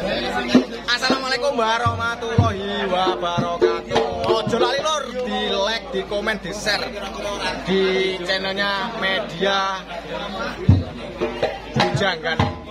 Assalamualaikum warahmatullahi wabarakatuh. Ojo lali lur, di like, di komen, di share di channelnya Media Bujanggan.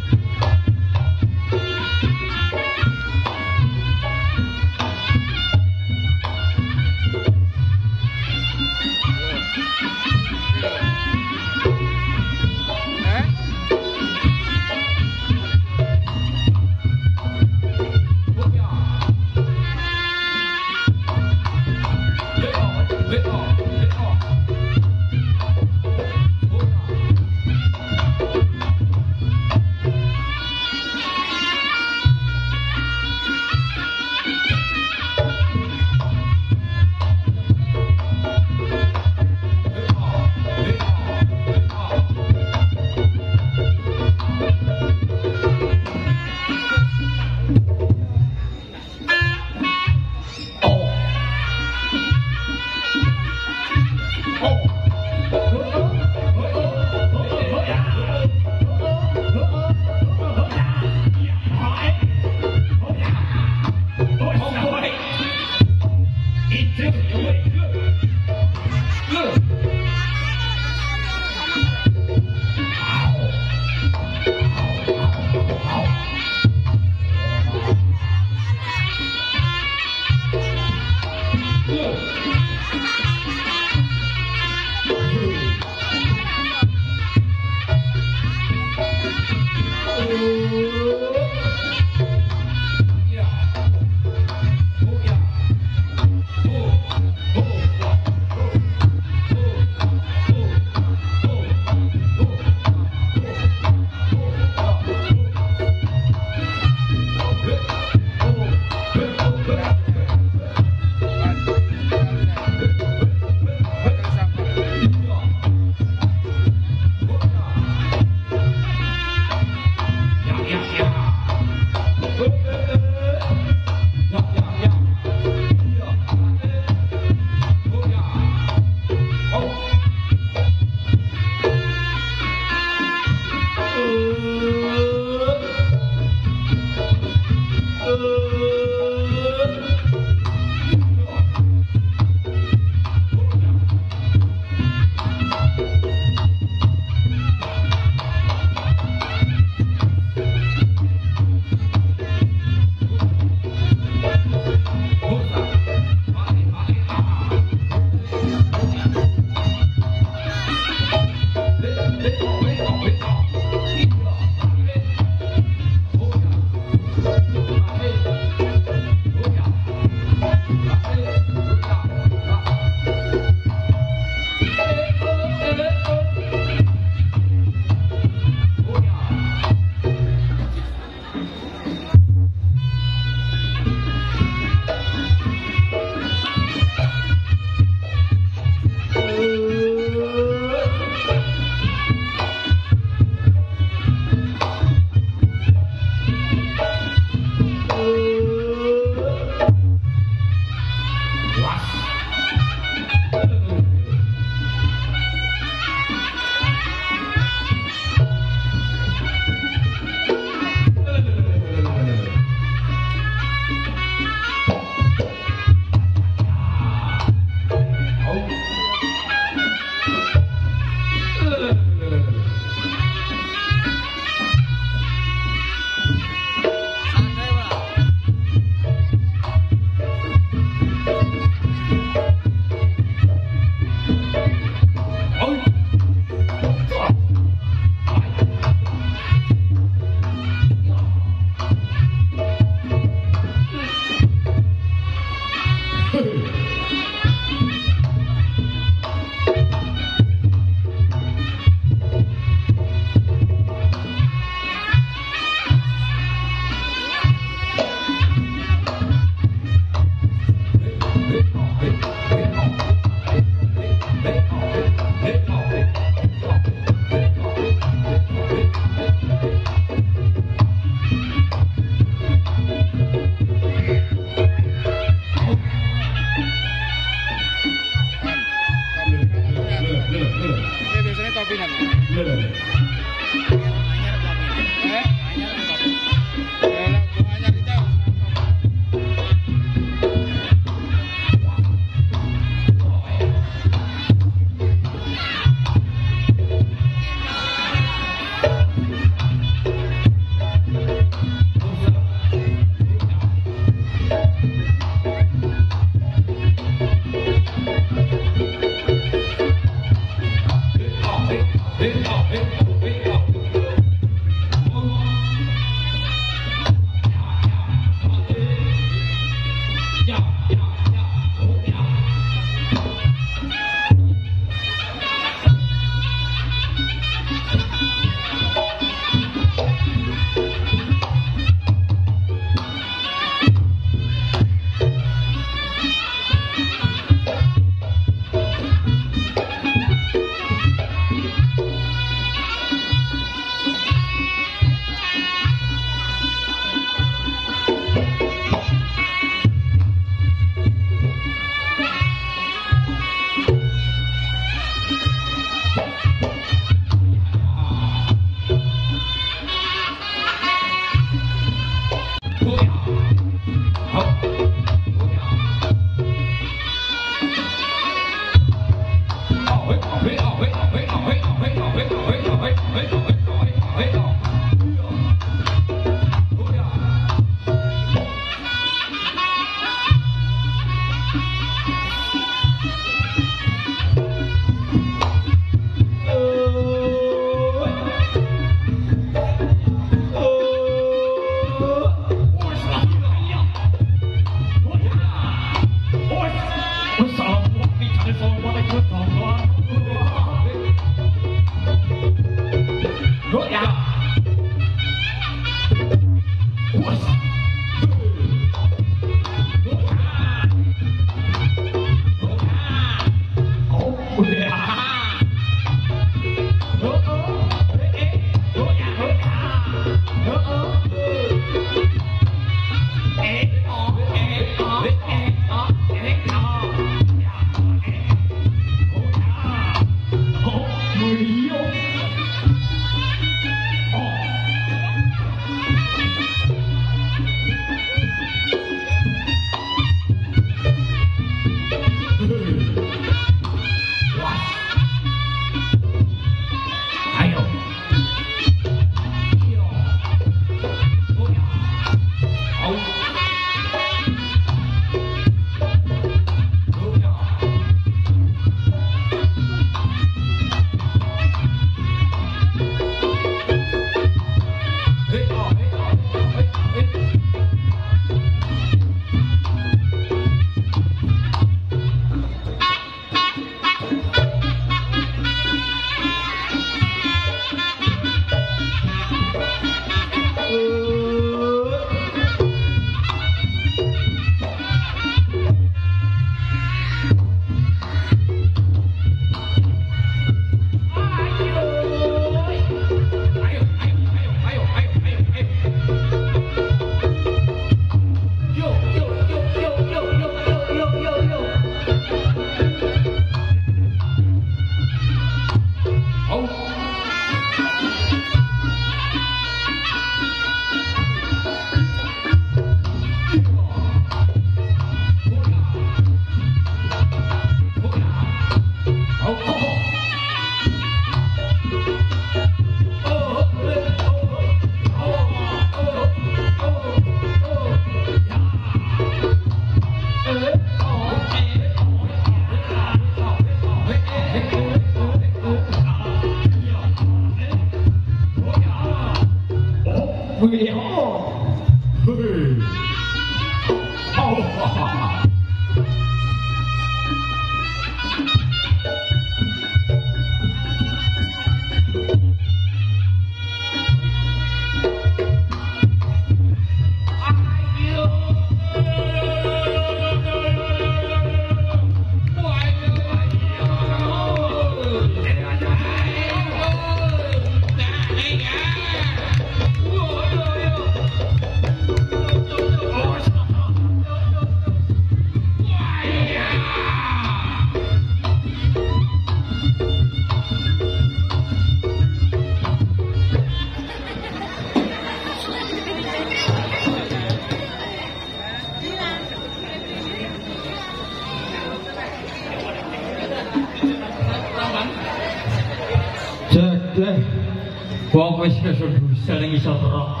Wong wis kesudusan ning isor rok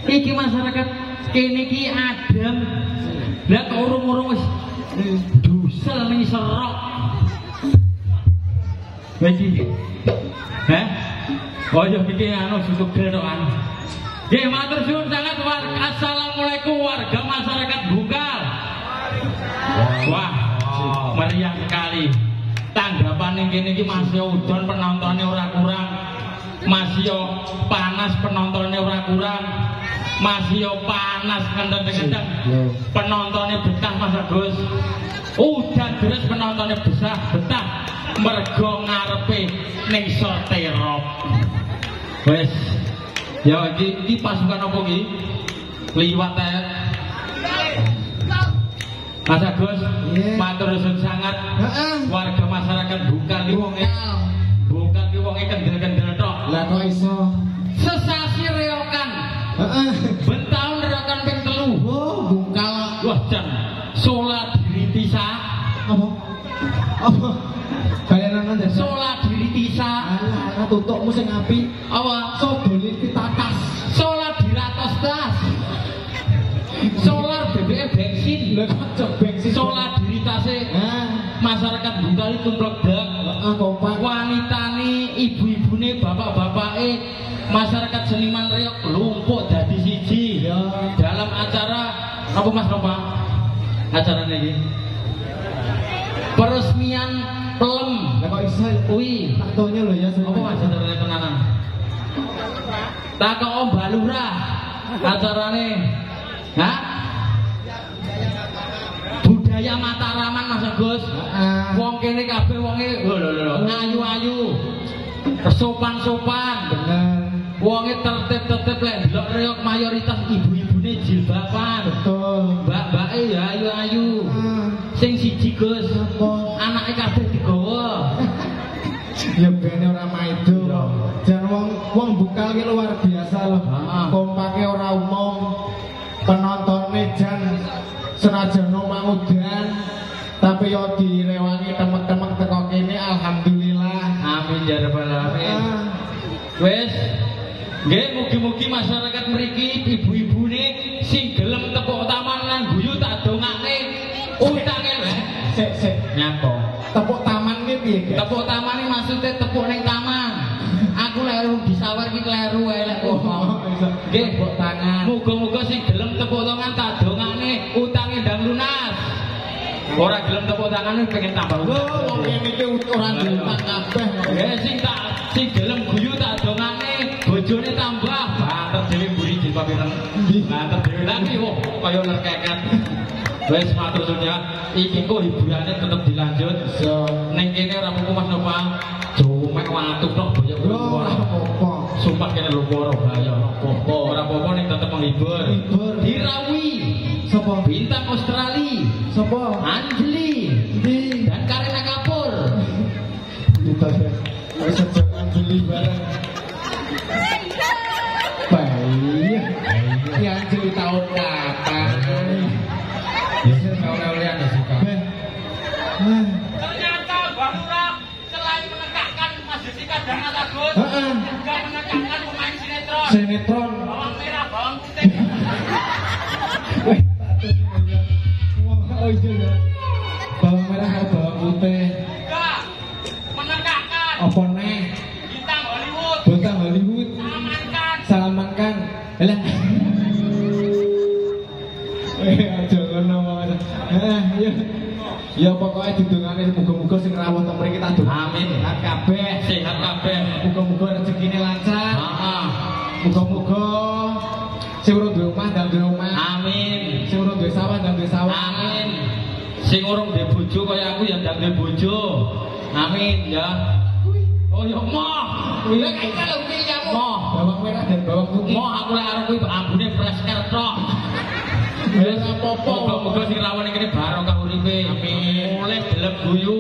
iki masyarakat kene iki adem. Lah kok urung-urung wis dusel ning isor rok. Iki. Heh? Oh ya iki anu susuk gredokan. Nggih matur suwun sangat assalamualaikum warga masyarakat Bungkal. Wah, meriah sekali. Tanggapan yang kini masih udan penontonnya ora kurang, masih panas penontonnya ora kurang, masih panas kendeng-kendeng penontonnya betah Mas Agus. Udan terus penontonnya betah mergo ngarepe ning sorterop. Wes ya iki pasukan apa iki? Liwat ae. Mas Agus, matur nuwun sangat. Warga masyarakat Bungkal iki wonge Bungkal iki wonge kendel-kendel tok. Lah kok iso? Sesasi reokan. Bentaun reokan ping 3. Oh, Bungkal. Wah, jan. Sola diri pisak. Apa? Kalian nang ndek Sola diri pisak. Alah, tutukmu sing apik. Apa? Sodone ditatas. Sola diratos tas. Solar BBM bensin. Lah kok bensin. Solar diri tase. Masyarakat Bungkal itu meledak. Kompak. Wanitane, ibu-ibune, bapak-bapake, masyarakat seniman reok lumpuh dadi siji. Ya. Dalam acara apa Mas Ropa? Acarane iki. Peresmian film. Lah kok iso Kuwi. tak tonyo lho ya. Apa Mas acarane tenanan? Takok Om Balurah. Acarane. Hah? Budaya Mataraman Mas Agus. Wong kene kabeh wonge lho ayu-ayu. Sopan-sopan. Bener. Wonge tertib-tertib lek ndelok reok mayoritas ibu-ibune jilbaban. Betul. Mbak-mbake ya ayu-ayu. Sing siji Gus, anake kabeh digawa. Ya bene ora maido. Jan wong Bungkal ki luar biasa loh. Kompake ora umum. Penontonnya jan senajan omah udan tapi yo direwangi temek-temek teko kene alhamdulillah. Amin ya rabbal alamin. Wes nggih mugi-mugi masyarakat mriki ibu-ibune sing gelem tepuk taman lan guyu tak dongakne utange lho. Sik Nyapa? tepuk taman ki piye Guys? Tepuk taman iki maksude tepuk ning taman. Aku lek disawer ki kleru wae lek ngomong. Nggih, tepuk tangan. muga-muga sing gelem tepuk tangan tak dongakne utange ndang lunas. Ora gelem tepuk tangan pengen tambah. Wong kene iki ora diutang kabeh. Sing gelem guyu tak dongane bojone tambah banter dhewe mburi jilbab pireng. Banter dhewe lagi kaya nerkeket. Wes matur suwun ya. Iki kok hiburane tetep dilanjut. Ning kene ora apa Mas Nova. Jomek watu tok boyok ora apa-apa. Sumpah kene lho ora bahaya. Ora apa-apa ning tetep menghibur. Dirawi. Sopo? Bintang Australia. Sopo? Anjli. Dan Karina Kapur. Kita wis jangan beli barang. Baik. Ya jadi tahun kapan? Ya sing oleh-olehan ya sih. Ternyata Bang Lurah selain menegakkan Mas Jessica dan Agus, juga menegakkan pemain sinetron. Sinetron. Bawang merah, bawang putih. Oh iya. Bawang merah atau bawang putih? Juga menegakkan Apa neh? bintang Hollywood. Bintang Hollywood. Salman Khan. Lah. Aja ngono wae. Ya pokoknya didongane muga-muga sing rawuh teng mriki tak dong. Amin. Kabeh Sehat kabeh. muga-muga rezekine lancar. Heeh. Muga-muga sing urung duwe omah ndang duwe omah. Amin. Sing urung duwe sawah ndang duwe sawah. Amin. Sing urung duwe bojo kaya aku ya ndak duwe bojo. Amin ya. Oh ya moh. Lha kaya lho pilihmu. Moh. Bawang merah dan bawang putih. Moh aku lek arep kuwi ambune fresh tok. Wis apa-apa. Moga-moga sing rawuh ning kene barokah uripe. Amin. Mulai gelem guyu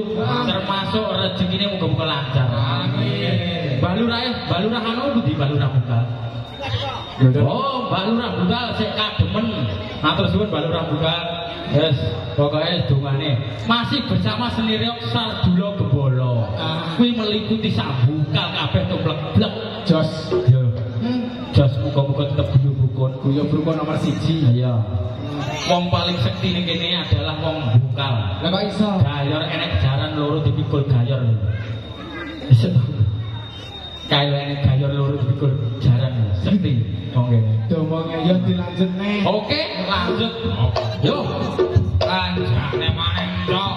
termasuk rezekine muga-muga lancar. Amin. Balurah anu di Balurah Bungkal. Oh, Balurah Bungkal sik kademen. Matur suwun Balurah Bungkal. Yes, pokoknya dungane masih bersama seni reok Sardula Gebolo. Kuwi meliputi sambukal kabeh tumplek-blek. Jos. Yo. Jos muga-muga tetep guyu-rukun. Guyu-rukun nomor 1. Iya. Wong paling sekti ning kene adalah wong bungkal. Lah kok iso? Gayor enek jaran loro dipikul gayor. Kayak enek gayor loro dipikul jaran sekti. Oke. Domongnya yo dilanjutne. Oke, lanjut. Yo. Lanjane maneh, Cok.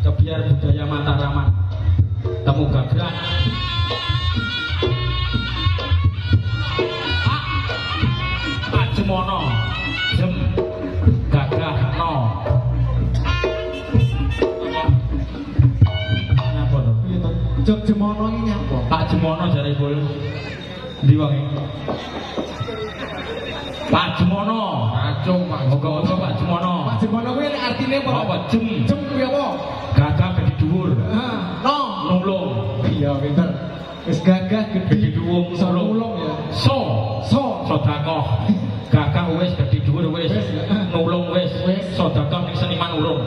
Kebiar budaya Mataraman. Temu gagrak. Jemono jem gagah no apa to Jog Jemono iki nyapa Pak Jemono jare bol ndi wong Pak Jemono acung Pak Jemono Pak Jemono Pak Jemono kuwi artine apa jem kuwi apa gagah gede dhuwur no nulung iya pinter wis gagah gede dhuwur nulung ya sedekah gagah wis gede dhuwur wis nulung wis sedekah ning seniman urung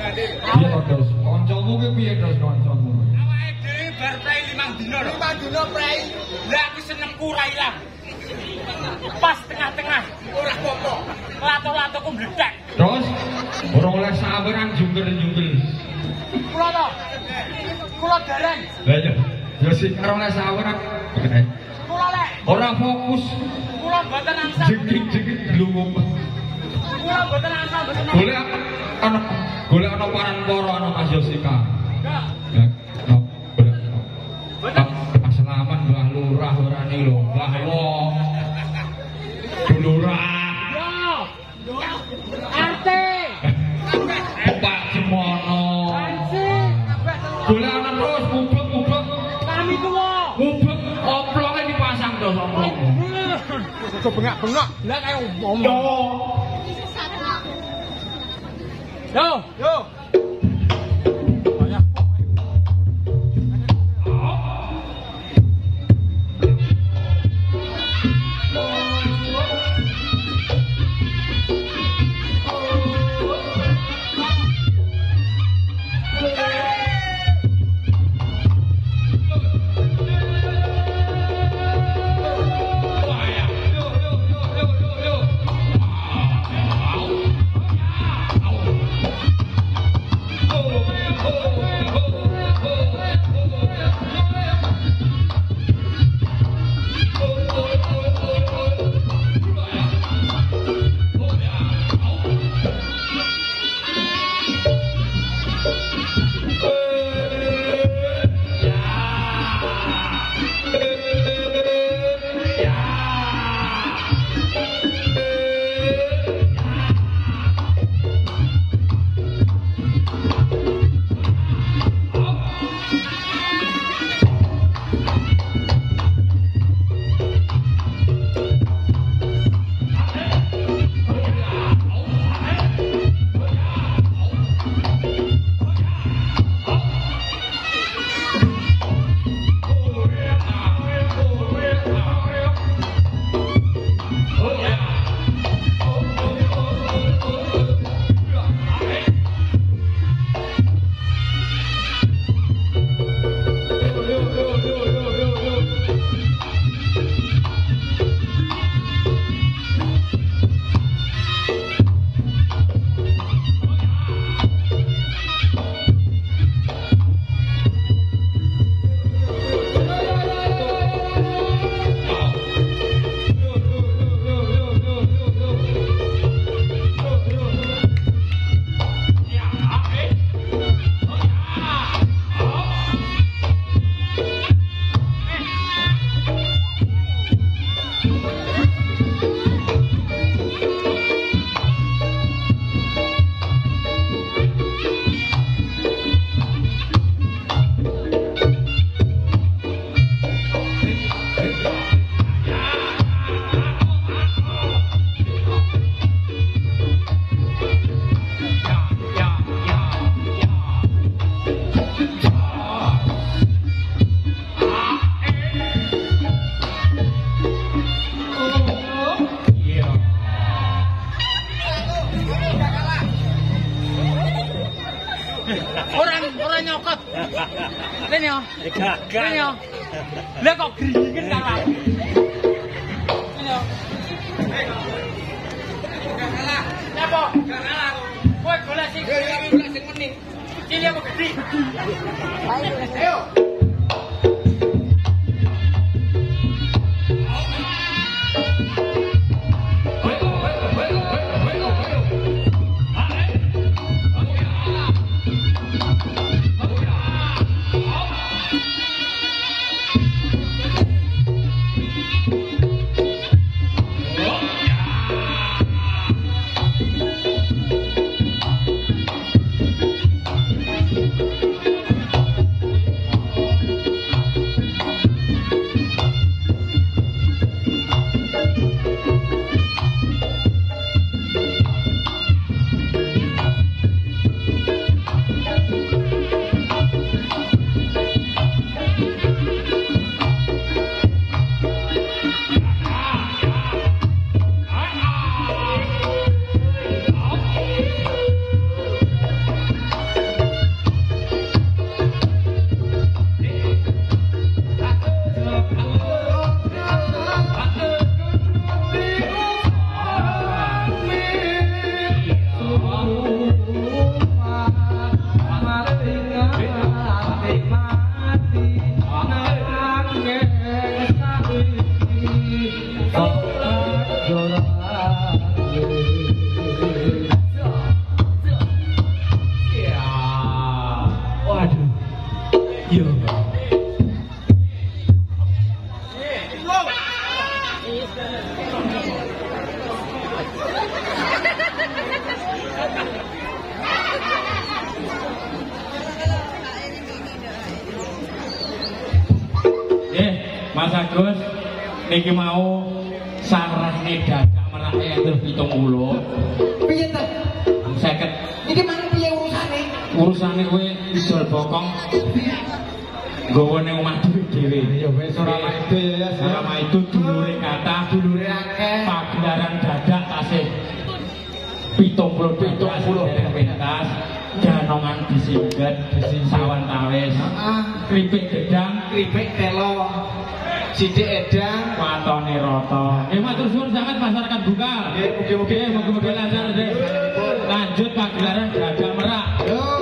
Piye Dos? Kancamu ki piye Dos kancamu? Awake dhewe bar prei 5 dina lho. 5 dina prei. Lah aku senengku ora ilang. Pas tengah-tengah ora apa-apa. Lato-latoku mlethek. Terus ora oleh saweran jungkel-jungkel. Kula to. Kula dereng. Lah ya, ya sing karo oleh saweran. Kula lek. Ora fokus. Kula mboten angsal. Jekik-jekik blungum. Kula mboten angsal mboten. Golek ana paran para ana Mas Yosika. Enggak. Ya, Selamat Mbah Lurah orane lho, Mbah wong. Lurah. Yo. Arte. Pak Semono. Golek ana terus kubek-kubek. Kami tuwa. Kubek oplonge dipasang to oplong. Aja bengak-bengak. Lah kaya ngomong. Yo. Yo. Ora nyokot. Len yo. Gagal. Len yo. Lah kok gringet kalah. Len yo. Kalah. Napa? Kalah. Kowe golek sing meni. Cilik apa gedhi? Ayo. Mas Agus niki mau sarane dadak merake enten 70. Piye to? 50. Iki mang piye urusane? Urusane kowe idol bokong nggawane omah dhewe. Ya wis ora maido ya. Ora maido dulure kathah, Dulure akeh. pagelaran dadak tasih 70 pentas. Danongan disingget sawan tawis. Heeh. Kripik gedang, Kripik telo. Sithik edang, watone rata. Nggih matur suwun sanget masyarakat Bungkal. Nggih, mugi-mugi lancar. Lanjut pagelaran dadak merak. Yo.